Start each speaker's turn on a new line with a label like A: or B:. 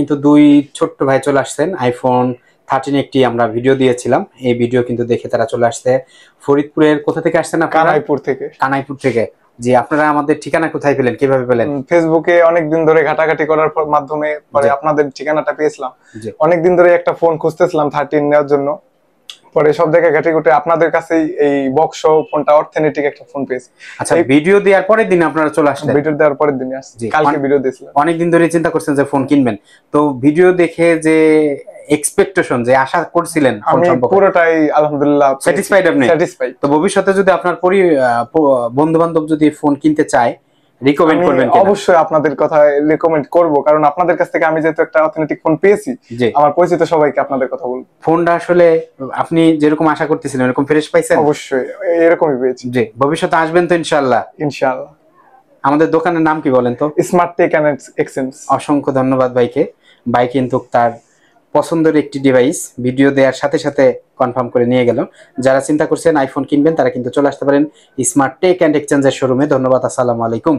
A: কিন্তু দুই ছোট্ট ভাই চলে আসছেন আইফোন 13 একটি আমরা ভিডিও দিয়েছিলাম, এই ভিডিও কিন্তু দেখে তারা চলে আসছে। ফরিদপুরের কোথা থেকে আসছেন আপনারা?
B: কানাইপুর থেকে।
A: কানাইপুর থেকে। জি, আপনারা আমাদের ঠিকানা কোথায় পেলেন, কিভাবে পেলেন?
B: ফেসবুকে অনেকদিন ধরে ঘাটাঘাটি করার মাধ্যমে পরে আপনাদের ঠিকানাটা পেয়েছিলাম।
A: জি,
B: অনেকদিন ধরে একটা ফোন খুঁজতেছিলাম 13 নেওয়ার জন্য, পরে সব জায়গায় ঘাটি ঘুটে আপনাদের কাছেই এই বক্স ফোনটা অর্থেনেটিক একটা ফোন পেয়েছি।
A: আচ্ছা, ভিডিও দেওয়ার পরের দিন আপনারা চলে আসলেন?
B: ভিডিও দেওয়ার পরের দিনই আসছি, কালকে ভিডিও দিয়েছিলাম।
A: অনেকদিন ধরে চিন্তা করছেন যে ফোন কিনবেন, তো ভিডিও দেখে যে এক্সপেকটেশন, যে আশা করছিলেন,
B: আমি পুরোটাই আলহামদুলিল্লাহ
A: স্যাটিসফাইড। আপনি স্যাটিসফাইড? তো ভবিষ্যতে যদি আপনার বন্ধু বান্ধব যদি ফোন কিনতে চায়, রিকমেন্ড করবেন?
B: অবশ্যই আপনাদের কথা রিকমেন্ড করব, কারণ আপনাদের কাছ থেকে আমি যেহেতু একটা অথেন্টিক ফোন পেয়েছি, আমার পরিচিত সবাইকে আপনাদের কথা বলবো।
A: ফোনটা আসলে আপনি যেরকম আশা করতেছিলেন এরকম ফ্রেশ পাইছেন?
B: অবশ্যই এরকমই পেয়েছি।
A: জি, ভবিষ্যতে আসবেন তো ইনশাআল্লাহ?
B: ইনশাআল্লাহ।
A: আমাদের দোকানের নাম কি বলেন তো?
B: Smart tech and exchange.
A: অসংখ্য ধন্যবাদ ভাইকে। ভাই কিন্তু তার পছন্দের একটি ডিভাইস ভিডিও দেওয়ার সাথে সাথে কনফার্ম করে নিয়ে গেল। যারা চিন্তা করছেন আইফোন কিনবেন তারা কিন্তু চলে আসতে পারেন স্মার্ট টেক এন্ড এক্সচেঞ্জের শোরুমে। ধন্যবাদ, আসসালামু আলাইকুম।